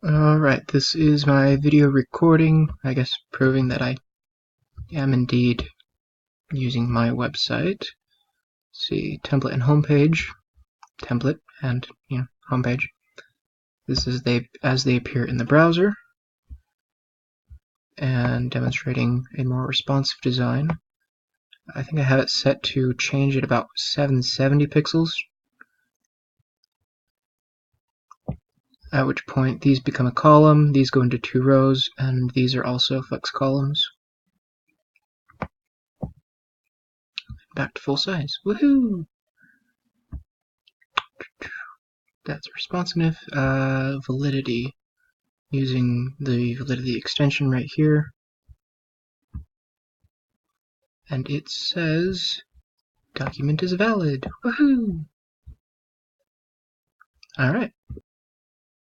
Alright, this is my video recording, I guess proving that I am indeed using my website. Let's see, template and homepage, template and homepage. This is as they appear in the browser, and demonstrating a more responsive design. I think I have it set to change at about 770 pixels, at which point these become a column, these go into 2 rows, and these are also flex columns. Back to full size. Woohoo! That's responsiveness. Validity. Using the validity extension right here. And it says document is valid. Woohoo! Alright.